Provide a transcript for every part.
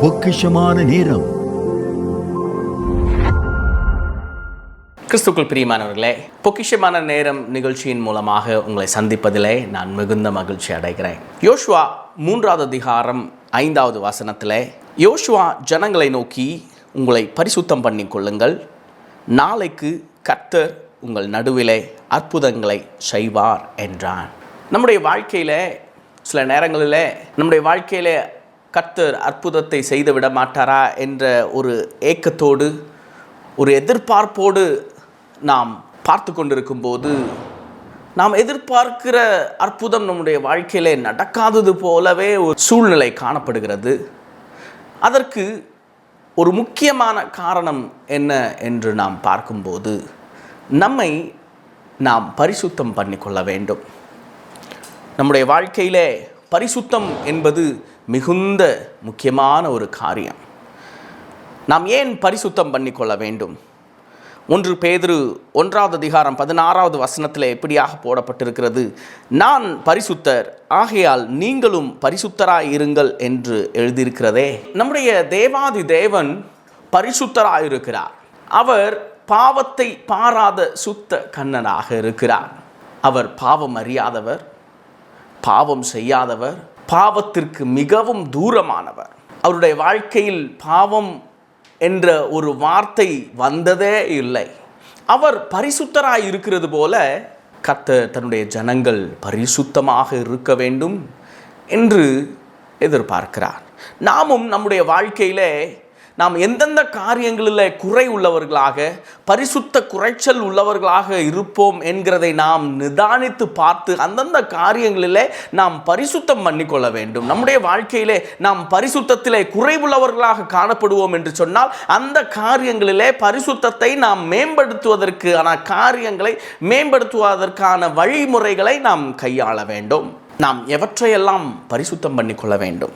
பொக்கிஷமான நேரம். கிறிஸ்துக்குள் பிரியமானவர்களே, பொக்கிஷமான நேரம் நிகழ்ச்சியின் மூலமாக உங்களை சந்திப்பதிலே நான் மிகுந்த மகிழ்ச்சி அடைகிறேன். யோசுவா 3வது அதிகாரம் 5வது வசனத்திலே யோசுவா ஜனங்களை நோக்கி, உங்களை பரிசுத்தம் பண்ணி கொள்ளுங்கள், நாளைக்கு கர்த்தர் உங்கள் நடுவிலே அற்புதங்களை செய்வார் என்றான். நம்முடைய வாழ்க்கையில் சில நேரங்களில் நம்முடைய வாழ்க்கையில் கர்த்தர் அற்புதத்தை செய்து விட மாட்டாரா என்ற ஒரு ஏக்கத்தோடு, ஒரு எதிர்பார்ப்போடு நாம் பார்த்து கொண்டிருக்கும்போது, நாம் எதிர்பார்க்கிற அற்புதம் நம்முடைய வாழ்க்கையிலே நடக்காதது போலவே ஒரு சூழ்நிலை காணப்படுகிறது. அதற்கு ஒரு முக்கியமான காரணம் என்ன என்று நாம் பார்க்கும்போது, நம்மை நாம் பரிசுத்தம் பண்ணிக்கொள்ள வேண்டும். நம்முடைய வாழ்க்கையிலே பரிசுத்தம் என்பது மிகுந்த முக்கியமான ஒரு காரியம். நாம் ஏன் பரிசுத்தம் பண்ணிக்கொள்ள வேண்டும்? 1 பேதுரு 1வது அதிகாரம் 16வது வசனத்தில் எப்படியாக போடப்பட்டிருக்கிறது, நான் பரிசுத்தர், ஆகையால் நீங்களும் பரிசுத்தராய் இருங்கள் என்று எழுதியிருக்கிறதே. நம்முடைய தேவாதி தேவன் பரிசுத்தராயிருக்கிறார். அவர் பாவத்தை பாராத சுத்த கண்ணனாக இருக்கிறார். அவர் பாவம் அறியாதவர், பாவம் செய்யாதவர், பாவத்திற்கு மிகவும் தூரமானவர். அவருடைய வாழ்க்கையில் பாவம் என்ற ஒரு வார்த்தை வந்ததே இல்லை. அவர் பரிசுத்தராய் இருக்கிறது போல கர்த்தர் தன்னுடைய ஜனங்கள் பரிசுத்தமாக இருக்க வேண்டும் என்று எதிர்பார்க்கிறார். நாமும் நம்முடைய வாழ்க்கையிலே நாம் எந்தெந்த காரியங்களில் குறை உள்ளவர்களாக, பரிசுத்த குறைச்சல் உள்ளவர்களாக இருப்போம் என்கிறதை நாம் நிதானித்து பார்த்து அந்தந்த காரியங்களிலே நாம் பரிசுத்தம் பண்ணிக்கொள்ள வேண்டும். நம்முடைய வாழ்க்கையிலே நாம் பரிசுத்தத்திலே குறைவுள்ளவர்களாக காணப்படுவோம் என்று சொன்னால், அந்த காரியங்களிலே பரிசுத்தத்தை நாம் மேம்படுத்துவதற்கான காரியங்களை மேம்படுத்துவதற்கான வழிமுறைகளை நாம் கையாள வேண்டும். நாம் எவற்றையெல்லாம் பரிசுத்தம் பண்ணிக்கொள்ள வேண்டும்?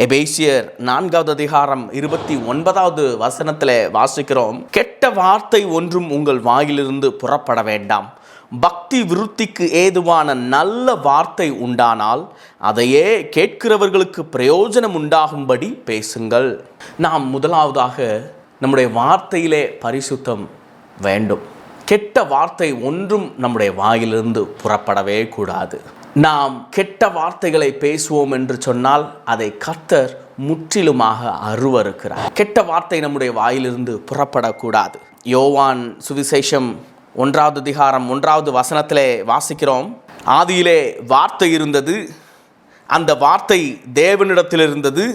எபேசியர் 4வது அதிகாரம் 29வது வசனத்தில் வாசிக்கிறோம், கெட்ட வார்த்தை ஒன்றும் உங்கள் வாயிலிருந்து புறப்பட வேண்டாம், பக்தி விருத்திக்கு ஏதுவான நல்ல வார்த்தை உண்டானால் அதையே கேட்கிறவர்களுக்கு பிரயோஜனம் உண்டாகும்படி பேசுங்கள். நாம் முதலாவதாக நம்முடைய வார்த்தையிலே பரிசுத்தம் வேண்டும். கெட்ட வார்த்தை ஒன்றும் நம்முடைய வாயிலிருந்து புறப்படவே கூடாது. நாம் கெட்ட வார்த்தைகளை பேசுவோம் என்று சொன்னால் அதை கர்த்தர் முற்றிலுமாக அருவருக்கிறார். கெட்ட வார்த்தை நம்முடைய வாயிலிருந்து புறப்படக்கூடாது. யோவான் சுவிசேஷம் 1வது அதிகாரம் 1வது வசனத்திலே வாசிக்கிறோம், ஆதியிலே வார்த்தை இருந்தது, அந்த வார்த்தை தேவனிடத்தில் இருந்தது,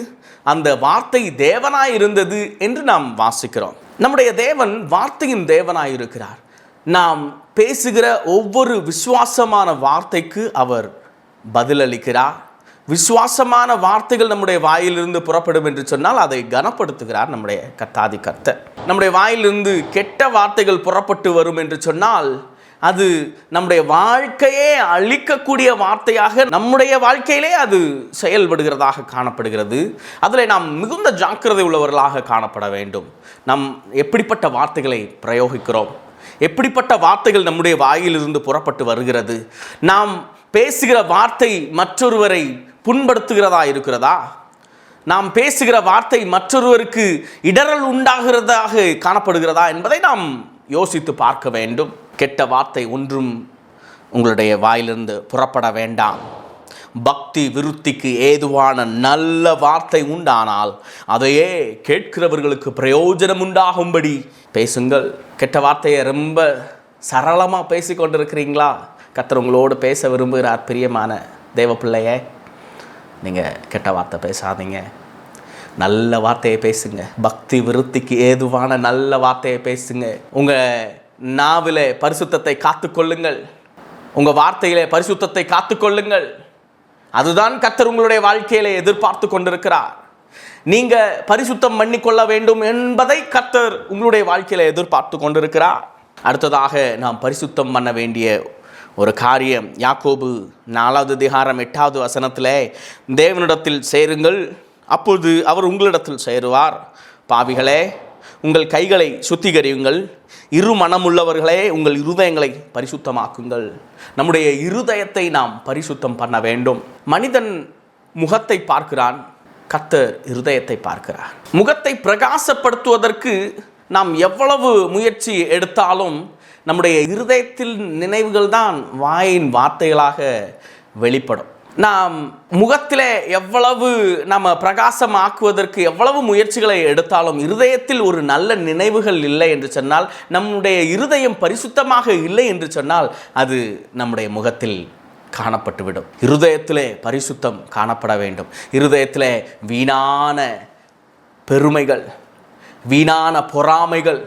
அந்த வார்த்தை தேவனாய் இருந்தது என்று நாம் வாசிக்கிறோம். நம்முடைய தேவன் வார்த்தையின் தேவனாய் இருக்கிறார். நாம் பேசுகிற ஒவ்வொரு விசுவாசமான வார்த்தைக்கு அவர் பதிலளிக்கிறார். விசுவாசமான வார்த்தைகள் நம்முடைய வாயிலிருந்து புறப்படும் என்று சொன்னால் அதை கனப்படுத்துகிறார் நம்முடைய கர்த்தாதி கர்த்தர். நம்முடைய வாயிலிருந்து கெட்ட வார்த்தைகள் புறப்பட்டு வரும் என்று சொன்னால் அது நம்முடைய வாழ்க்கையே அழிக்கக்கூடிய வார்த்தையாக நம்முடைய வாழ்க்கையிலே அது செயல்படுகிறதாக காணப்படுகிறது. அதில் நாம் மிகுந்த ஜாக்கிரதை உள்ளவர்களாக காணப்பட வேண்டும். நாம் எப்படிப்பட்ட வார்த்தைகளை பிரயோகிக்கிறோம், எப்படிப்பட்ட வார்த்தைகள் நம்முடைய வாயிலிருந்து புறப்பட்டு வருகிறது? நாம் பேசுகிற வார்த்தை மற்றொருவரை புண்படுத்துகிறதா இருக்கிறதா? நாம் பேசுகிற வார்த்தை மற்றொருவருக்கு இடரல் உண்டாகிறதாக காணப்படுகிறதா என்பதை நாம் யோசித்து பார்க்க வேண்டும். கெட்ட வார்த்தை ஒன்றும் உங்களுடைய வாயிலிருந்து புறப்பட வேண்டாம். பக்தி விருத்திக்கு ஏதுவான நல்ல வார்த்தை உண்டானால் அதையே கேட்கிறவர்களுக்கு பிரயோஜனம் உண்டாகும்படி பேசுங்கள். கெட்ட வார்த்தையை ரொம்ப சரளமாக பேசி கொண்டிருக்கிறீங்களா? கர்த்தர் உங்களோடு பேச விரும்புகிறார். பிரியமான தேவ பிள்ளையே, நீங்கள் கெட்ட வார்த்தை பேசாதீங்க, நல்ல வார்த்தையை பேசுங்க. பக்தி விருத்திக்கு ஏதுவான நல்ல வார்த்தையை பேசுங்க. உங்கள் நாவிலே பரிசுத்தத்தை காத்துக்கொள்ளுங்கள், உங்கள் வார்த்தையிலே பரிசுத்தத்தை காத்துக்கொள்ளுங்கள். அதுதான் கர்த்தர் உங்களுடைய வாழ்க்கையிலே எதிர்பார்த்து கொண்டிருக்கிறார். நீங்கள் பரிசுத்தம் பண்ணிக்கொள்ள வேண்டும் என்பதை கர்த்தர் உங்களுடைய வாழ்க்கையில எதிர்பார்த்து கொண்டிருக்கிறார். அடுத்ததாக நாம் பரிசுத்தம் பண்ண வேண்டிய ஒரு காரியம், யாக்கோபு 4வது அதிகாரம் 8வது வசனத்தில், தேவனிடத்தில் சேருங்கள், அப்பொழுது அவர் உங்களிடத்தில் சேருவார். பாவிகளே, உங்கள் கைகளை சுத்திகரியுங்கள், இரு மனமுள்ளவர்களே உங்கள் இருதயங்களை பரிசுத்தமாக்குங்கள். நம்முடைய இருதயத்தை நாம் பரிசுத்தம் பண்ண வேண்டும். மனிதன் முகத்தை பார்க்கிறான், கர்த்தர் இருதயத்தை பார்க்கிறார். முகத்தை பிரகாசப்படுத்துவதற்கு நாம் எவ்வளவு முயற்சி எடுத்தாலும் நம்முடைய இருதயத்தில் நினைவுகள் தான் வாயின் வார்த்தைகளாக வெளிப்படும். நாம் முகத்திலே எவ்வளவு நம்ம பிரகாசமாக்குவதற்கு எவ்வளவு முயற்சிகளை எடுத்தாலும் இருதயத்தில் ஒரு நல்ல நினைவுகள் இல்லை என்று சொன்னால், நம்முடைய இருதயம் பரிசுத்தமாக இல்லை என்று சொன்னால், அது நம்முடைய முகத்தில் காணப்பட்டுவிடும். இருதயத்திலே பரிசுத்தம் காணப்பட வேண்டும். இருதயத்திலே வீணான பெருமைகள், வீணான பொறாமைகள்,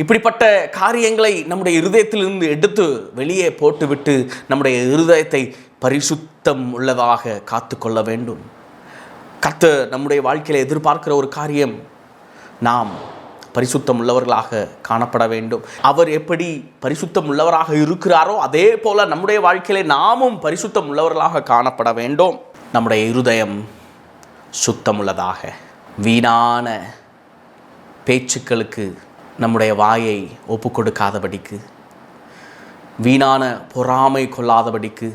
இப்படிப்பட்ட காரியங்களை நம்முடைய இருதயத்திலிருந்து எடுத்து வெளியே போட்டுவிட்டு நம்முடைய இருதயத்தை பரிசுத்தம் உள்ளதாக காத்து கொள்ள வேண்டும். கர்த்தர் நம்முடைய வாழ்க்கையில் எதிர்பார்க்கிற ஒரு காரியம், நாம் பரிசுத்தம் உள்ளவர்களாக காணப்பட வேண்டும். அவர் எப்படி பரிசுத்தம் உள்ளவராக இருக்கிறாரோ அதே போல நம்முடைய வாழ்க்கையிலே நாமும் பரிசுத்தம் உள்ளவர்களாக காணப்பட வேண்டும். நம்முடைய இருதயம் சுத்தம் உள்ளதாக, வீணான பேச்சுக்களுக்கு நம்முடைய வாயை ஒப்பு கொடுக்காதபடிக்கு, வீணான பொறாமை கொள்ளாதபடிக்கு,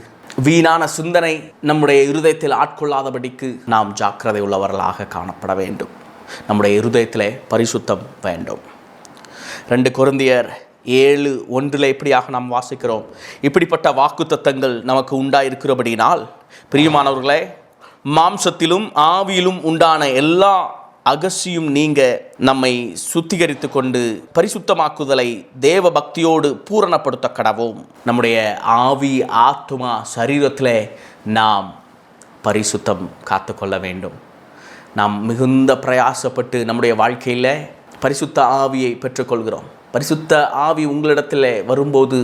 வீணான சிந்தனை நம்முடைய இருதயத்தில் ஆட்கொள்ளாதபடிக்கு நாம் ஜாக்கிரதை உள்ளவர்களாக காணப்பட வேண்டும். நம்முடைய இருதயத்திலே பரிசுத்தம் வேண்டும். 2 கொரிந்தியர் 7:1 இப்படியாக நாம் வாசிக்கிறோம். இப்படிப்பட்ட வாக்குத்தத்தங்கள் நமக்கு உண்டாயிருக்கிறபடினால், பிரியமானவர்களே, மாம்சத்திலும் ஆவியிலும் உண்டான எல்லா அகசியும் நீங்க நம்மை சுத்திகரித்து கொண்டு பரிசுத்தமாக்குதலை தேவ பக்தியோடு பூரணப்படுத்த கடவோம். நம்முடைய ஆவி, ஆத்மா, சரீரத்தில் நாம் பரிசுத்தம் காத்து கொள்ள வேண்டும். நாம் மிகுந்த பிரயாசப்பட்டு நம்முடைய வாழ்க்கையில் பரிசுத்த ஆவியை பெற்றுக்கொள்கிறோம். பரிசுத்த ஆவி உங்களிடத்தில் வரும்போது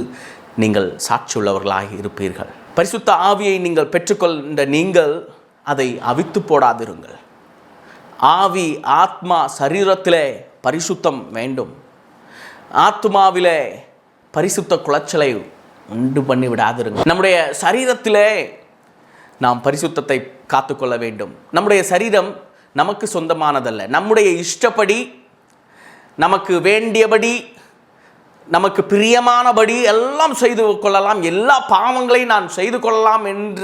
நீங்கள் சாட்சி உள்ளவர்களாக இருப்பீர்கள். பரிசுத்த ஆவியை நீங்கள் பெற்றுக்கொண்ட நீங்கள் அதை அவித்து போடாதிருங்கள். ஆவி, ஆத்மா, சரீரத்திலே பரிசுத்தம் வேண்டும். ஆத்மாவிலே பரிசுத்த குலைச்சலை உண்டு பண்ணி விடாதிருங்க. நம்முடைய சரீரத்திலே நாம் பரிசுத்தத்தை காத்துக்கொள்ள வேண்டும். நம்முடைய சரீரம் நமக்கு சொந்தமானதல்ல. நம்முடைய இஷ்டப்படி, நமக்கு வேண்டியபடி, நமக்கு பிரியமானபடி எல்லாம் செய்து கொள்ளலாம், எல்லா பாவங்களையும் நான் செய்து கொள்ளலாம் என்ற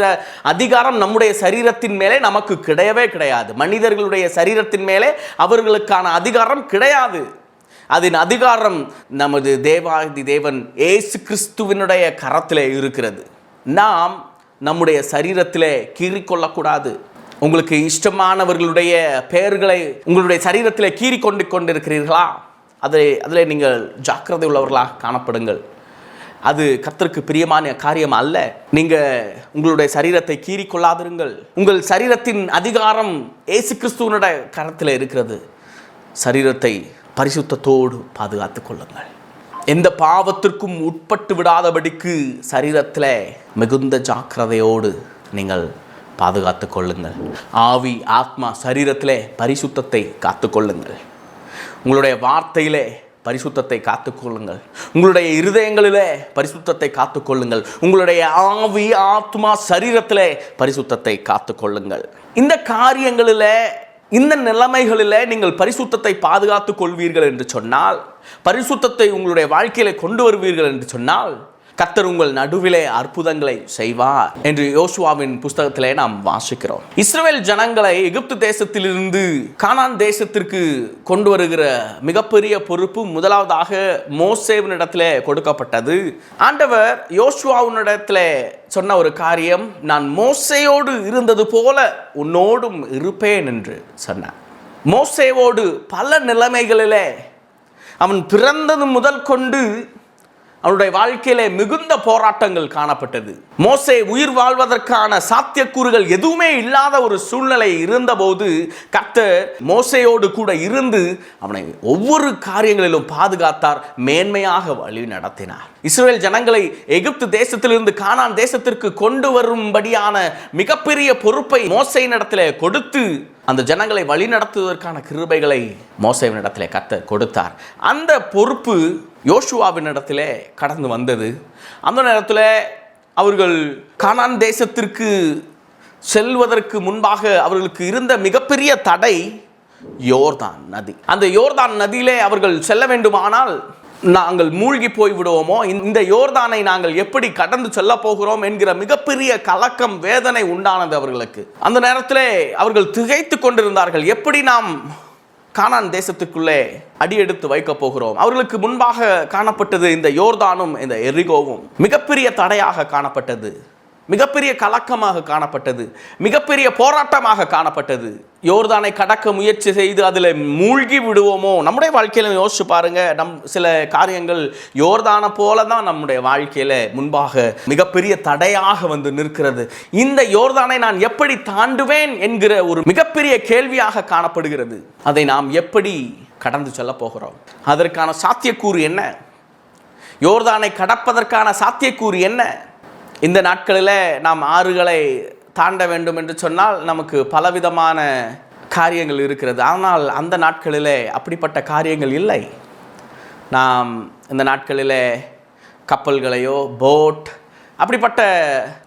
அதிகாரம் நம்முடைய சரீரத்தின் மேலே நமக்கு கிடையவே கிடையாது. மனிதர்களுடைய சரீரத்தின் மேலே அவர்களுக்கான அதிகாரம் கிடையாது. அதன் அதிகாரம் நமது தேவாதி தேவன் இயேசு கிறிஸ்துவினுடைய கரத்திலே இருக்கிறது. நாம் நம்முடைய சரீரத்திலே கீறிக்கொள்ளக்கூடாது. உங்களுக்கு இஷ்டமானவர்களுடைய பெயர்களை உங்களுடைய சரீரத்திலே கீறி கொண்டிருக்கிறீர்களா? அதில் நீங்கள் ஜாக்கிரதை உள்ளவர்களாக காணப்படுங்கள். அது கர்த்தருக்கு பிரியமான காரியம் அல்ல. நீங்கள் உங்களுடைய சரீரத்தை கீறி கொள்ளாதிருங்கள். உங்கள் சரீரத்தின் அதிகாரம் இயேசு கிறிஸ்துவனுடைய கரத்தில் இருக்கிறது. சரீரத்தை பரிசுத்தத்தோடு பாதுகாத்து கொள்ளுங்கள். எந்த பாவத்திற்கும் உட்பட்டு விடாதபடிக்கு சரீரத்தில் மிகுந்த ஜாக்கிரதையோடு நீங்கள் பாதுகாத்து கொள்ளுங்கள். ஆவி, ஆத்மா, சரீரத்திலே பரிசுத்தத்தை காத்து கொள்ளுங்கள். உங்களுடைய வார்த்தையிலே பரிசுத்தத்தை காத்துக்கொள்ளுங்கள். உங்களுடைய இருதயங்களிலே பரிசுத்தத்தை காத்துக்கொள்ளுங்கள். உங்களுடைய ஆவி, ஆத்மா, சரீரத்திலே பரிசுத்தத்தை காத்துக்கொள்ளுங்கள். இந்த காரியங்களிலே, இந்த நிலைமைகளிலே நீங்கள் பரிசுத்தத்தை பாதுகாத்து கொள்வீர்கள் என்று சொன்னால், பரிசுத்தத்தை உங்களுடைய வாழ்க்கையிலே கொண்டு வருவீர்கள் என்று சொன்னால், கர்த்தர் உங்கள் நடுவிலே அற்புதங்களை செய்வார் என்று யோசுவாவின் புஸ்தகத்திலே நாம் வாசிக்கிறோம். இஸ்ரவேல் ஜனங்களை எகிப்து தேசத்திலிருந்து கானான் தேசத்திற்கு கொண்டு வருகிற மிகப்பெரிய பொறுப்பு முதலாவதாக மோசேவினிடத்திலே கொடுக்கப்பட்டது. ஆண்டவர் யோசுவாவினிடத்திலே சொன்ன ஒரு காரியம், நான் மோசேயோடு இருந்தது போல உன்னோடும் இருப்பேன் என்று சொன்னார். மோசேவோடு பல நிலைமைகளிலே அவன் பிறந்தது முதல் கொண்டு அவனுடைய வாழ்க்கையிலே மிகுந்த போராட்டங்கள் காணப்பட்டது. மோசே உயிர் வாழ்வதற்கான சாத்தியக்கூறுகள் எதுவுமே இல்லாத ஒரு சூழ்நிலை இருந்தபோது கர்த்தர் மோசேயோடு கூட இருந்து அவனை ஒவ்வொரு காரியங்களிலும் பாதுகாத்தார், மேன்மையாக வழி நடத்தினார். இஸ்ரவேல் ஜனங்களை எகிப்து தேசத்திலிருந்து கானான் தேசத்திற்கு கொண்டு வரும்படியான மிகப்பெரிய பொறுப்பை மோசேயினிடத்திலே கொடுத்து அந்த ஜனங்களை வழி நடத்துவதற்கான கிருபைகளை மோசேவினிடத்திலே கர்த்தர் கொடுத்தார். அந்த பொறுப்பு யோசுவாவினிடத்திலே கடந்து வந்தது. அந்த நேரத்தில் அவர்கள் கானான் தேசத்திற்கு செல்வதற்கு முன்பாக அவர்களுக்கு இருந்த மிகப்பெரிய தடை யோர்தான் நதி. அந்த யோர்தான் நதியிலே அவர்கள் செல்ல வேண்டுமானால் நாங்கள் மூழ்கி போய் விடுவோமோ, இந்த யோர்தானை நாங்கள் எப்படி கடந்து செல்ல போகிறோம் என்கிற மிகப்பெரிய கலக்கம், வேதனை உண்டானது அவர்களுக்கு. அந்த நேரத்திலே அவர்கள் திகைத்து கொண்டிருந்தார்கள். எப்படி நாம் கானான் தேசத்துக்குள்ளே அடியெடுத்து வைக்க போகிறோம்? அவர்களுக்கு முன்பாக காணப்பட்டது இந்த யோர்தானும் இந்த எரிகோவும் மிகப்பெரிய தடையாக காணப்பட்டது, மிகப்பெரிய கலக்கமாக காணப்பட்டது, மிகப்பெரிய போராட்டமாக காணப்பட்டது. யோர்தானை கடக்க முயற்சி செய்து அதில் மூழ்கி விடுவோமோ? நம்முடைய வாழ்க்கையில யோசிச்சு பாருங்க. சில காரியங்கள் யோர்தானை போல தான் நம்முடைய வாழ்க்கையில முன்பாக மிகப்பெரிய தடையாக வந்து நிற்கிறது. இந்த யோர்தானை நான் எப்படி தாண்டுவேன் என்கிற ஒரு மிகப்பெரிய கேள்வியாக காணப்படுகிறது. அதை நாம் எப்படி கடந்து செல்ல போகிறோம்? அதற்கான சாத்தியக்கூறு என்ன? யோர்தானை கடப்பதற்கான சாத்தியக்கூறு என்ன? இந்த நாட்களில் நாம் ஆறுகளை தாண்ட வேண்டும் என்று சொன்னால் நமக்கு பலவிதமான காரியங்கள் இருக்கிறது. ஆனால் அந்த நாட்களில் அப்படிப்பட்ட காரியங்கள் இல்லை. நாம் இந்த நாட்களில் கப்பல்களையோ போட் அப்படிப்பட்ட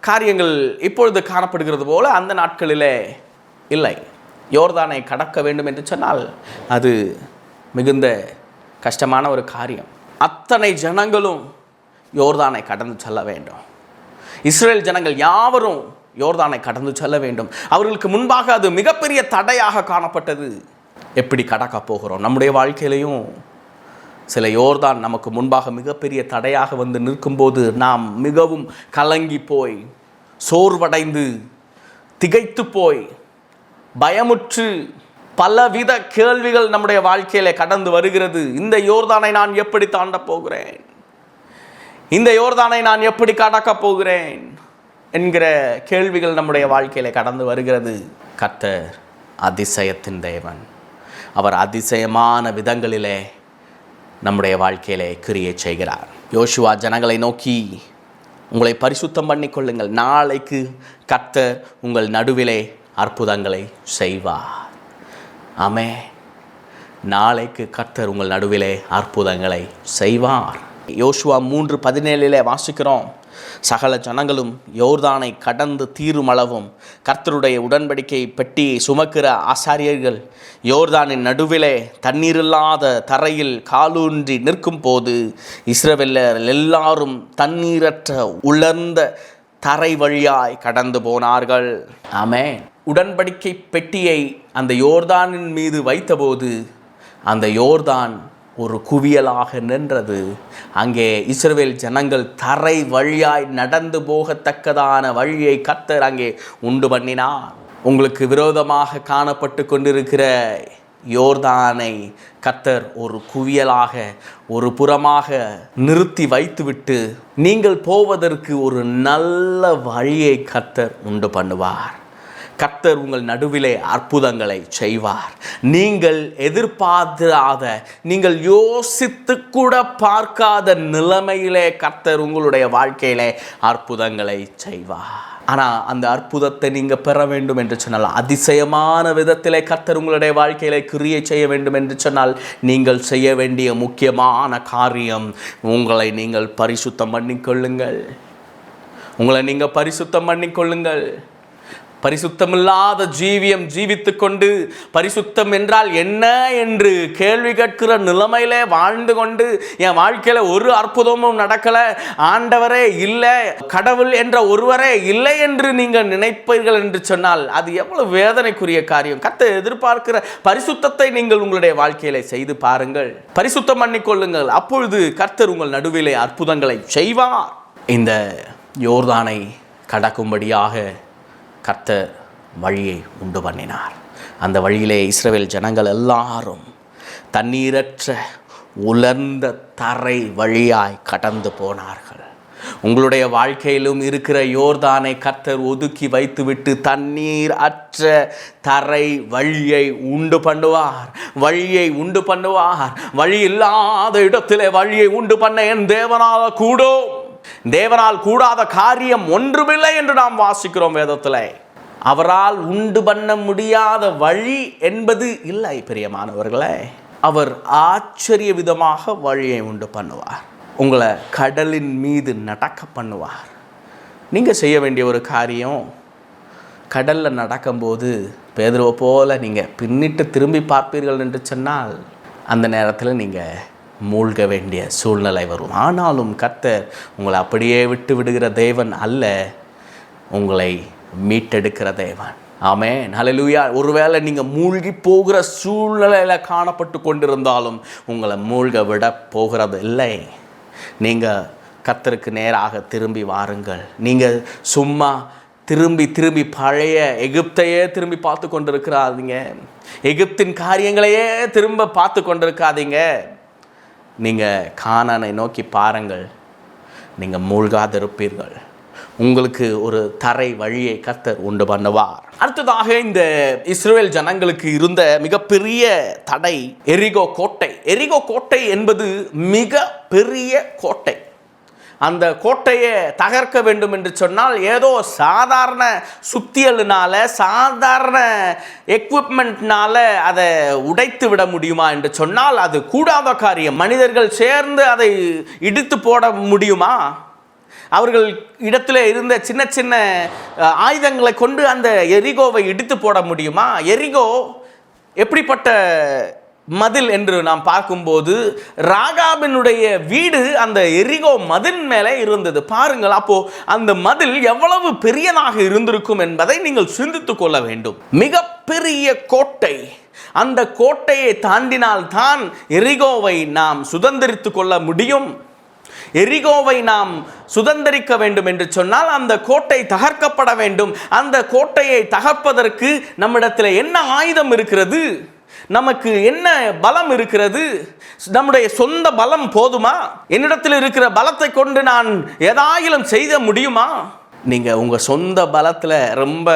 காரியங்கள் இப்பொழுது காணப்படுகிறது போல அந்த நாட்களில் இல்லை. யோர்தானை கடக்க வேண்டும் என்று சொன்னால் அது மிகுந்த கஷ்டமான ஒரு காரியம். அத்தனை ஜனங்களும் யோர்தானை கடந்து செல்ல வேண்டும். இஸ்ரேல் ஜனங்கள் யாவரும் யோர்தானை கடந்து செல்ல வேண்டும். அவர்களுக்கு முன்பாக அது மிகப்பெரிய தடையாக காணப்பட்டது. எப்படி கடக்க போகிறோம்? நம்முடைய வாழ்க்கையிலையும் சில யோர்தான் நமக்கு முன்பாக மிகப்பெரிய தடையாக வந்து நிற்கும்போது நாம் மிகவும் கலங்கி போய், சோர்வடைந்து, திகைத்து போய், பயமுற்று பலவித கேள்விகள் நம்முடைய வாழ்க்கையில கடந்து வருகிறது. இந்த யோர்தானை நான் எப்படி தாண்ட போகிறேன்? இந்த யோர்தானை நான் எப்படி கடக்கப் போகிறேன் என்கிற கேள்விகள் நம்முடைய வாழ்க்கையில கடந்து வருகிறது. கர்த்தர் அதிசயத்தின் தேவன். அவர் அதிசயமான விதங்களிலே நம்முடைய வாழ்க்கையிலே கிரியை செய்கிறார். யோசுவா ஜனங்களை நோக்கி, உங்களை பரிசுத்தம் பண்ணிக்கொள்ளுங்கள், நாளைக்கு கர்த்தர் உங்கள் நடுவிலே அற்புதங்களை செய்வார். ஆமென். நாளைக்கு கர்த்தர் உங்கள் நடுவிலே அற்புதங்களை செய்வார். யோசுவா 3:17 வாசிக்கிறோம், சகல ஜனங்களும் யோர்தானை கடந்து தீருமளவும் கர்த்தருடைய உடன்படிக்கை பெட்டியை சுமக்கிற ஆசாரியர்கள் யோர்தானின் நடுவிலே தண்ணீரில்லாத தரையில் காலூன்றி நிற்கும் போது இஸ்ரவேலர் எல்லாரும் தண்ணீரற்ற உலர்ந்த தரை வழியாய் கடந்து போனார்கள். ஆமென். உடன்படிக்கை பெட்டியை அந்த யோர்தானின் மீது வைத்தபோது அந்த யோர்தான் ஒரு குவியலாக நின்றது. அங்கே இஸ்ரவேல் ஜனங்கள் தரை வழியாய் நடந்து போகத்தக்கதான வழியை கர்த்தர் அங்கே உண்டு பண்ணினார். உங்களுக்கு விரோதமாக காணப்பட்டு கொண்டிருக்கிற யோர்தானை கர்த்தர் ஒரு குவியலாக ஒரு புறமாக நிறுத்தி வைத்துவிட்டு நீங்கள் போவதற்கு ஒரு நல்ல வழியை கர்த்தர் உண்டு பண்ணுவார். கர்த்தர் உங்கள் நடுவிலே அற்புதங்களை செய்வார். நீங்கள் எதிர்பார்க்காத, நீங்கள் யோசித்து கூட பார்க்காத நிலைமையிலே கர்த்தர் உங்களுடைய வாழ்க்கையிலே அற்புதங்களை செய்வார். ஆனால் அந்த அற்புதத்தை நீங்கள் பெற வேண்டும் என்று சொன்னால், அதிசயமான விதத்திலே கர்த்தர் உங்களுடைய வாழ்க்கையிலே கிரியை செய்ய வேண்டும் என்று சொன்னால், நீங்கள் செய்ய வேண்டிய முக்கியமான காரியம், உங்களை நீங்கள் பரிசுத்தம் பண்ணிக்கொள்ளுங்கள். உங்களை நீங்கள் பரிசுத்தம் பண்ணிக்கொள்ளுங்கள். பரிசுத்தமில்லாத ஜீவியம் ஜீவித்து கொண்டு பரிசுத்தம் என்றால் என்ன என்று கேள்வி கேட்கிற நிலைமையிலே வாழ்ந்து கொண்டு என் வாழ்க்கையில ஒரு அற்புதமும் நடக்கலை, ஆண்டவரே இல்லை, கடவுள் என்ற ஒருவரே இல்லை என்று நீங்கள் நினைப்பீர்கள் என்று சொன்னால் அது எவ்வளவு வேதனைக்குரிய காரியம். கர்த்தர் எதிர்பார்க்கிற பரிசுத்தத்தை நீங்கள் உங்களுடைய வாழ்க்கையில செய்து பாருங்கள். பரிசுத்தம் பண்ணிக்கொள்ளுங்கள். அப்பொழுது கர்த்தர் உங்கள் நடுவிலே அற்புதங்களை செய்வார். இந்த யோர்தானை கடக்கும்படியாக கர்த்தர் வழியை உண்டு பண்ணினார். அந்த வழியிலே இஸ்ரவேல் ஜனங்கள் எல்லாரும் தண்ணீரற்ற உலர்ந்த தரை வழியாய் கடந்து போனார்கள். உங்களுடைய வாழ்க்கையிலும் இருக்கிற யோர்தானை கர்த்தர் ஒதுக்கி வைத்துவிட்டு தண்ணீர் அற்ற தரை வழியை உண்டு பண்ணுவார். வழியை உண்டு பண்ணுவார். வழி இல்லாத இடத்திலே வழியை உண்டு பண்ண என் தேவனால் கூடும். தேவனால் கூடாத காரியம் ஒன்றுமில்லை என்று நாம் வாசிக்கிறோம் வேதத்தில். அவரால் உண்டு பண்ண முடியாத வழி என்பது இல்லை பிரியமானவர்களே. அவர் ஆச்சரிய விதமாக வழியை உண்டு பண்ணுவார். உங்களை கடலின் மீது நடக்க பண்ணுவார். நீங்கள் செய்ய வேண்டிய ஒரு காரியம், கடலில் நடக்கும்போது பேதுருவை போல நீங்கள் பின்னிட்டு திரும்பி பார்ப்பீர்கள் என்று சொன்னால் அந்த நேரத்தில் நீங்கள் மூழ்க வேண்டிய சூழ்நிலை வரும். ஆனாலும் கர்த்தர் உங்களை அப்படியே விட்டு விடுகிற தேவன் அல்ல, உங்களை மீட்டெடுக்கிற தேவன். ஆமென், ஹல்லேலூயா. ஒருவேளை நீங்கள் மூழ்கி போகிற சூழ்நிலையில் காணப்பட்டு கொண்டிருந்தாலும் உங்களை மூழ்க விட போகிறது இல்லை. நீங்கள் கர்த்தருக்கு நேராக திரும்பி வாருங்கள். நீங்கள் சும்மா திரும்பி பழைய எகிப்தையே திரும்பி பார்த்து கொண்டிருக்கிறாதீங்க. எகிப்தின் காரியங்களையே திரும்ப பார்த்து கொண்டிருக்காதீங்க. நீங்கள் கானானை நோக்கி பாருங்கள், நீங்கள் மூழ்காதிருப்பீர்கள். உங்களுக்கு ஒரு தரை வழியை கர்த்தர் உண்டு பண்ணுவார். அடுத்ததாக இந்த இஸ்ரவேல் ஜனங்களுக்கு இருந்த மிகப்பெரிய தடை எரிகோ கோட்டை. எரிகோ கோட்டை என்பது மிக பெரிய கோட்டை. அந்த கோட்டையை தகர்க்க வேண்டும் என்று சொன்னால் ஏதோ சாதாரண சுத்தியலினால, சாதாரண எக்விப்மெண்ட்னால அதை உடைத்து விட முடியுமா என்று சொன்னால் அது கூடாத காரியம். மனிதர்கள் சேர்ந்து அதை இடித்து போட முடியுமா? அவர்கள் இடத்துல இருந்த சின்ன சின்ன ஆயுதங்களை கொண்டு அந்த எரிகோவை இடித்து போட முடியுமா? எரிகோ எப்படிப்பட்ட மதில் என்று நாம் பார்க்கும்போது ராகாபினுடைய வீடு அந்த எரிகோ மதில் மேலே இருந்தது. பாருங்கள், அப்போ அந்த மதில் எவ்வளவு பெரியதாக இருந்திருக்கும் என்பதை நீங்கள் சிந்தித்துக் கொள்ள வேண்டும். மிகப்பெரிய கோட்டை. அந்த கோட்டையை தாண்டினால் தான் எரிகோவை நாம் சுதந்திரித்து கொள்ள முடியும். எரிகோவை நாம் சுதந்திரிக்க வேண்டும் என்று சொன்னால் அந்த கோட்டை தகர்க்கப்பட வேண்டும். அந்த கோட்டையை தகர்ப்பதற்கு நம்மிடத்தில் என்ன ஆயுதம் இருக்கிறது? நமக்கு என்ன பலம் இருக்கிறது? நம்முடைய சொந்த பலம் போதுமா? என்னிடத்தில் இருக்கிற பலத்தை கொண்டு நான் ஏதாயிலும் செய்ய முடியுமா? நீங்கள் உங்கள் சொந்த பலத்தில் ரொம்ப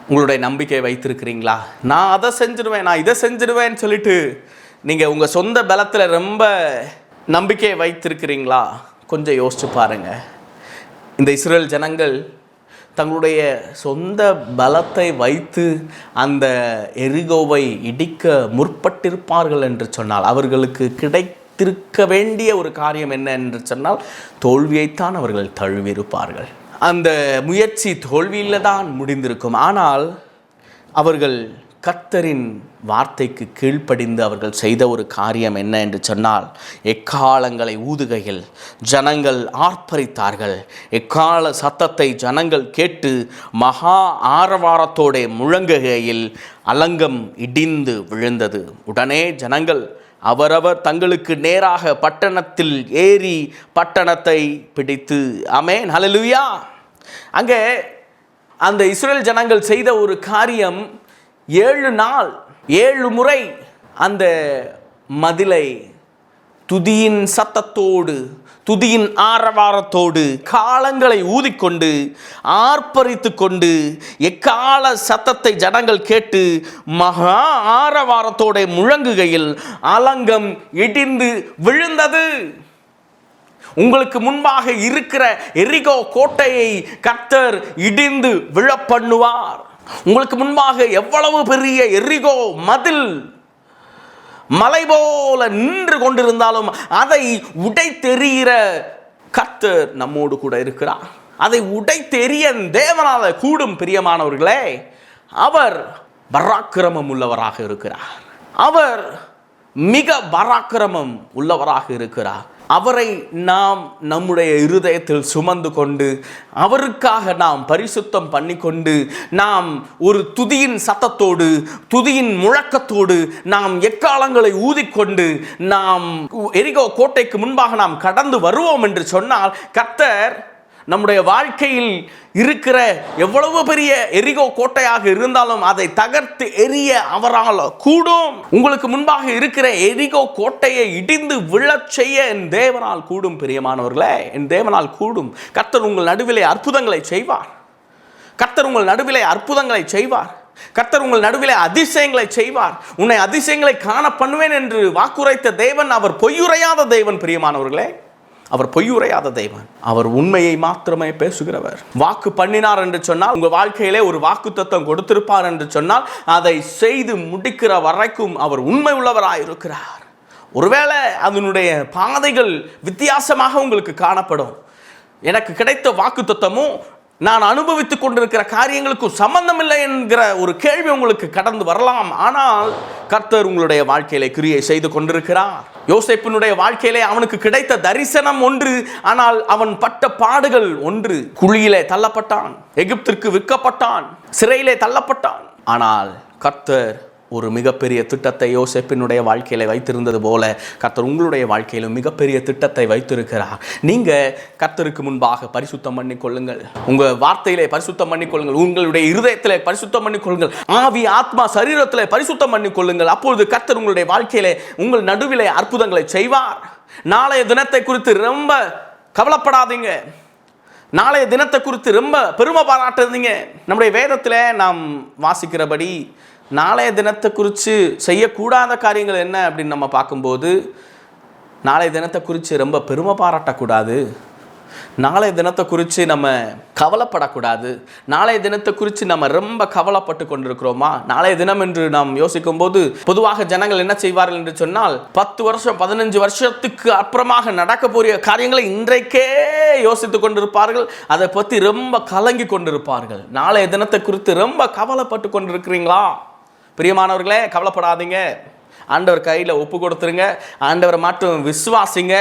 உங்களுடைய நம்பிக்கை வைத்திருக்கிறீங்களா? நான் அதை செஞ்சிடுவேன், நான் இதை செஞ்சிடுவேன்னு சொல்லிட்டு நீங்கள் உங்கள் சொந்த பலத்தில் ரொம்ப நம்பிக்கையை வைத்திருக்கிறீங்களா? கொஞ்சம் யோசிச்சு பாருங்கள். இந்த இஸ்ரேல் ஜனங்கள் தங்களுடைய சொந்த பலத்தை வைத்து அந்த எரிகோவை இடிக்க முற்பட்டிருப்பார்கள் என்று சொன்னால் அவர்களுக்கு கிடைத்திருக்க வேண்டிய ஒரு காரியம் என்ன என்று சொன்னால் தோல்வியைத்தான் அவர்கள் தழுவியிருப்பார்கள். அந்த முயற்சி தோல்வியில் தான் முடிந்திருக்கும். ஆனால் அவர்கள் கர்த்தரின் வார்த்தைக்கு கீழ்ப்படிந்து அவர்கள் செய்த ஒரு காரியம் என்ன என்று சொன்னால் எக்காலங்களை ஊதுகையில் ஜனங்கள் ஆர்ப்பரித்தார்கள். எக்கால சத்தத்தை ஜனங்கள் கேட்டு மகா ஆரவாரத்தோட முழங்குகையில் அலங்கம் இடிந்து விழுந்தது. உடனே ஜனங்கள் அவரவர் தங்களுக்கு நேராக பட்டணத்தில் ஏறி பட்டணத்தை பிடித்து, ஆமென், ஹல்லேலூயா. அங்கே அந்த இஸ்ரேல் ஜனங்கள் செய்த ஒரு காரியம், 7 நாள் 7 முறை அந்த மதிலை துதியின் சத்தத்தோடு, துதியின் ஆரவாரத்தோடு, காலங்களை ஊதிக்கொண்டு ஆர்ப்பரித்து கொண்டு எக்கால சத்தத்தை ஜனங்கள் கேட்டு மகா ஆரவாரத்தோட முழங்குகையில் அலங்கம் இடிந்து விழுந்தது. உங்களுக்கு முன்பாக இருக்கிற எரிகோ கோட்டையை கர்த்தர் இடிந்து விழப்பண்ணுவார். உங்களுக்கு முன்பாக எவ்வளவு பெரிய எரிகோ மதில் மலை போல நின்று கொண்டிருந்தாலும் அதை உடைத்தெறிகிற கர்த்தர் நம்மோடு கூட இருக்கிறார். அதை உடைத்தெறிய தேவனால கூடும். பிரியமானவர்களே, அவர் பராக்கிரமம் உள்ளவராக இருக்கிறார். அவர் மிக பராக்கிரமம் உள்ளவராக இருக்கிறார். அவரை நாம் நம்முடைய இருதயத்தில் சுமந்து கொண்டு அவருக்காக நாம் பரிசுத்தம் பண்ணிக்கொண்டு நாம் ஒரு துதியின் சத்தத்தோடு, துதியின் முழக்கத்தோடு நாம் எக்காலங்களை ஊதிக்கொண்டு நாம் எரிகோ கோட்டைக்கு முன்பாக நாம் கடந்து வருவோம் என்று சொன்னால் கர்த்தர் நம்முடைய வாழ்க்கையில் இருக்கிற எவ்வளவு பெரிய எரிகோ கோட்டையாக இருந்தாலும் அதை தகர்த்து எரிய அவரால் கூடும். உங்களுக்கு முன்பாக இருக்கிற எரிகோ கோட்டையை இடிந்து விழச் செய்ய என் தேவனால் கூடும். பிரியமானவர்களே, என் தேவனால் கூடும். கர்த்தர் உங்கள் நடுவிலே அற்புதங்களை செய்வார். கர்த்தர் உங்கள் நடுவிலே அற்புதங்களை செய்வார். கர்த்தர் உங்கள் நடுவிலே அதிசயங்களை செய்வார். உன்னை அதிசயங்களை காண பண்ணுவேன் என்று வாக்குரைத்த தேவன் அவர் பொய்யுரையாத தேவன். பிரியமானவர்களே, அவர் பொய்யுரையாத தேவன். அவர் உண்மையை மாத்திரமே பேசுகிறவர். வாக்கு பண்ணினார் என்று சொன்னால், உங்கள் வாழ்க்கையிலே ஒரு வாக்கு தத்தம் கொடுத்திருப்பார் என்று சொன்னால் அதை செய்து முடிக்கிற வரைக்கும் அவர் உண்மை உள்ளவராயிருக்கிறார். ஒருவேளை அதனுடைய பாதைகள் வித்தியாசமாக உங்களுக்கு காணப்படும். எனக்கு கிடைத்த வாக்கு தத்தமும் நான் அனுபவித்துக் கொண்டிருக்கிற காரியங்களுக்கும் சம்பந்தம் இல்லை என்கிற ஒரு கேள்வி உங்களுக்கு கடந்து வரலாம். ஆனால் கர்த்தர் உங்களுடைய வாழ்க்கையிலே கிரியை செய்து கொண்டிருக்கிறார். யோசேப்பினுடைய வாழ்க்கையிலே அவனுக்கு கிடைத்த தரிசனம் ஒன்று, ஆனால் அவன் பட்ட பாடுகள் ஒன்று. குழியிலே தள்ளப்பட்டான், எகிப்திற்கு விற்கப்பட்டான், சிறையிலே தள்ளப்பட்டான். ஆனால் கர்த்தர் ஒரு மிகப்பெரிய திட்டத்தை யோசேப்பினுடைய வாழ்க்கையில வைத்திருந்தது போல கர்த்தர் உங்களுடைய வாழ்க்கையிலும் மிகப்பெரிய திட்டத்தை வைத்திருக்கிறார். நீங்க கர்த்தருக்கு முன்பாக பரிசுத்தம் பண்ணிக்கொள்ளுங்கள், உங்க வார்த்தையிலே பரிசுத்தம் பண்ணிக்கொள்ளுங்கள், உங்களுடைய இருதயத்திலே பரிசுத்தம் பண்ணிக்கொள்ளுங்கள், ஆவி ஆத்மா சரீரத்திலே பரிசுத்தம் பண்ணிக்கொள்ளுங்கள். அப்பொழுது கர்த்தர் உங்களுடைய வாழ்க்கையிலே உங்கள் நடுவிலே அற்புதங்களை செய்வார். நாளைய தினத்தை குறித்து ரொம்ப கவலைப்படாதீங்க. நாளைய தினத்தை குறித்து ரொம்ப பெருமை பாராட்டுறீங்க. நம்முடைய வேதத்தில் நாம் வாசிக்கிறபடி நாளைய தினத்தை குறித்து செய்யக்கூடாத காரியங்கள் என்ன அப்படின்னு நம்ம பார்க்கும்போது, நாளைய தினத்தை குறித்து ரொம்ப பெருமை பாராட்டக்கூடாது, நாளைய தினத்தை குறித்து நம்ம கவலைப்படக்கூடாது. நாளைய தினத்தை குறித்து நம்ம ரொம்ப கவலைப்பட்டு கொண்டிருக்கிறோமா? நாளைய தினம் என்று நாம் யோசிக்கும் போது பொதுவாக ஜனங்கள் என்ன செய்வார்கள் என்று சொன்னால், 10 வருஷம் 15 வருஷத்துக்கு அப்புறமாக நடக்க போகிற காரியங்களை இன்றைக்கே யோசித்து கொண்டிருப்பார்கள். அதை பற்றி ரொம்ப கலங்கி கொண்டிருப்பார்கள். நாளைய தினத்தை குறித்து ரொம்ப கவலைப்பட்டு கொண்டிருக்கிறீங்களா? பிரியமானவர்களே, கவலைப்படாதீங்க. ஆண்டவர் கையில் ஒப்பு கொடுத்துருங்க. ஆண்டவரை மட்டும் விசுவாசிங்க.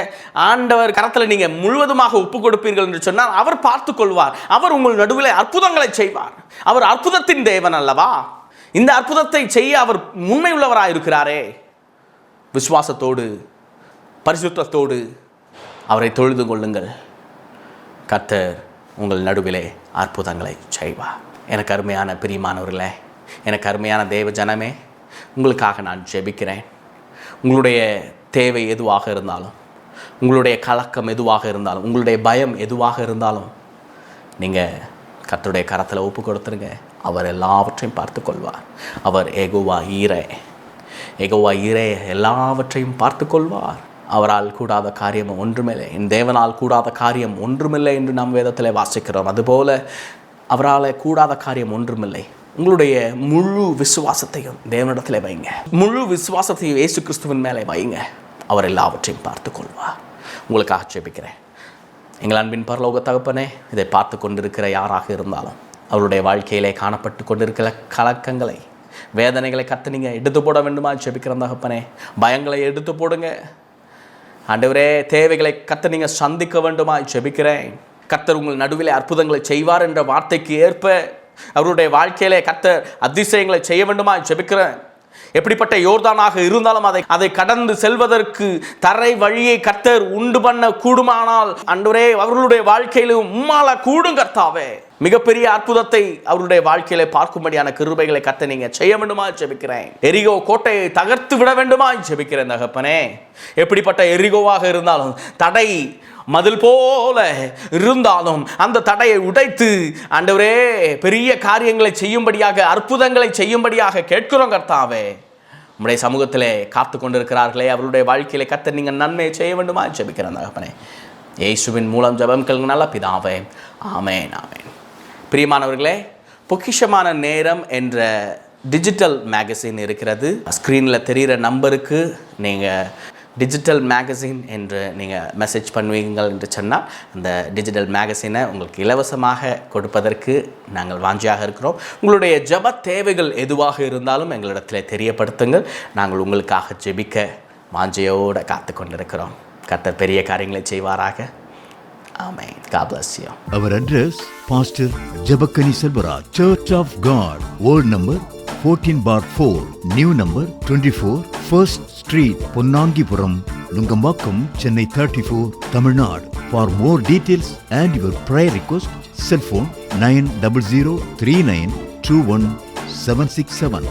ஆண்டவர் கரத்தில் நீங்கள் முழுவதுமாக ஒப்பு கொடுப்பீர்கள் என்று சொன்னால் அவர் பார்த்து கொள்வார். அவர் உங்கள் நடுவில் அற்புதங்களை செய்வார். அவர் அற்புதத்தின் தேவன் அல்லவா? இந்த அற்புதத்தை செய்ய அவர் உண்மை உள்ளவராக இருக்கிறாரே. விசுவாசத்தோடு பரிசுத்தத்தோடு அவரை தொழுது கொள்ளுங்கள். கர்த்தர் உங்கள் நடுவிலே அற்புதங்களை செய்வார். எனக்கு அருமையான பிரியமானவர்களே, எனக்கு அருமையான தேவ ஜனமே, உங்களுக்காக நான் ஜெபிக்கிறேன். உங்களுடைய தேவை எதுவாக இருந்தாலும், உங்களுடைய கலக்கம் எதுவாக இருந்தாலும், உங்களுடைய பயம் எதுவாக இருந்தாலும் நீங்கள் கர்த்தருடைய கரத்தில் ஒப்பு கொடுத்துருங்க. அவர் எல்லாவற்றையும் பார்த்து கொள்வார். அவர் யெகோவா ஈரே, யெகோவா ஈரே எல்லாவற்றையும் பார்த்து கொள்வார். அவரால் கூடாத காரியம் ஒன்றுமில்லை, என் தேவனால் கூடாத காரியம் ஒன்றுமில்லை என்று நாம் வேதத்தில் வாசிக்கிறோம். அதுபோல் அவரால் கூடாத காரியம் ஒன்றுமில்லை. உங்களுடைய முழு விசுவாசத்தையும் தேவனிடத்தில் வைங்க. முழு விசுவாசத்தையும் இயேசு கிறிஸ்துவின் மேலே வைங்க. அவர் எல்லாவற்றையும் பார்த்து கொள்வார். உங்களுக்காக ஜெபிக்கிறேன். எங்கள் அன்பின் பரலோக தகப்பனே, இதை பார்த்து கொண்டிருக்கிற யாராக இருந்தாலும் அவருடைய வாழ்க்கையிலே காணப்பட்டு கொண்டிருக்கிற கலக்கங்களை, வேதனைகளை கற்று நீங்கள் எடுத்து போட வேண்டுமா ஜெபிக்கிற தகப்பனே. பயங்களை எடுத்து போடுங்க ஆண்டவரே. தேவைகளை கற்று நீங்கள் சந்திக்க வேண்டுமா ஜெபிக்கிறேன். கர்த்தர் உங்கள் நடுவிலே அற்புதங்களை செய்வார் என்ற வார்த்தைக்கு ஏற்ப அவருடைய வாழ்க்கையிலே கர்த்தர் அதிசயங்களை செய்ய வேண்டுமா ஜெபிக்கிறேன். எப்படிப்பட்ட யோர்தானாக இருந்தாலும் அதை கடந்து செல்வதற்கு தரை வழியை கர்த்தர் உண்டு பண்ண கூடுமானால் ஆண்டவரே, அவர்களுடைய வாழ்க்கையிலும் உம்மால கூடும் கர்த்தாவே. மிகப்பெரிய அற்புதத்தை அவருடைய வாழ்க்கையில பார்க்கும்படியான கிருபைகளை கர்த்தர் நீங்க செய்ய வேண்டுமா ஜெபிக்கிறேன். எரிகோ கோட்டையை தகர்த்து விட வேண்டுமா ஜெபிக்கிறேன் தகப்பனே. எப்படிப்பட்ட எரிகோவாக இருந்தாலும், தடை மதில் போல இருந்தாலும் அந்த தடையை உடைத்து ஆண்டவரே பெரிய காரியங்களை செய்யும்படியாக, அற்புதங்களை செய்யும்படியாக கேட்கிறோம் கர்த்தாவே. உம்முடைய சமூகத்திலே காத்து கொண்டிருக்கிறார்களே, அவருடைய வாழ்க்கையிலே கர்த்தர் நீங்கள் நன்மையை செய்ய வேண்டுமா ஜெபிக்கிறேன் தகப்பனே. இயேசுவின் மூலம் ஜெபம் கேளுங்க நல்ல பிதாவே. ஆமென், ஆமென். பிரியமானவர்களே, பொக்கிஷமான நேரம் என்ற டிஜிட்டல் மேகசின் இருக்கிறது. ஸ்க்ரீனில் தெரிகிற நம்பருக்கு நீங்கள் டிஜிட்டல் மேகசின் என்று நீங்கள் மெசேஜ் பண்ணுவீங்கள் என்று சொன்னால் அந்த டிஜிட்டல் மேகசினை உங்களுக்கு இலவசமாக கொடுப்பதற்கு நாங்கள் வாஞ்சியாக இருக்கிறோம். உங்களுடைய ஜெப தேவைகள் எதுவாக இருந்தாலும் எங்களிடத்தில் தெரியப்படுத்துங்கள். நாங்கள் உங்களுக்காக ஜெபிக்க வாஞ்சியோடு காத்து கொண்டிருக்கிறோம். கர்த்தர் பெரிய காரியங்களை செய்வாராக. Amen. God bless you. Our address, Pastor Jabakani Selvaraj, Church of God, Old number 14/4, New number 24, 1st Street, Ponnangipuram, Nungambakkam, Chennai 34, Tamil Nadu. For more details and your prayer request, cell phone 9003921 767.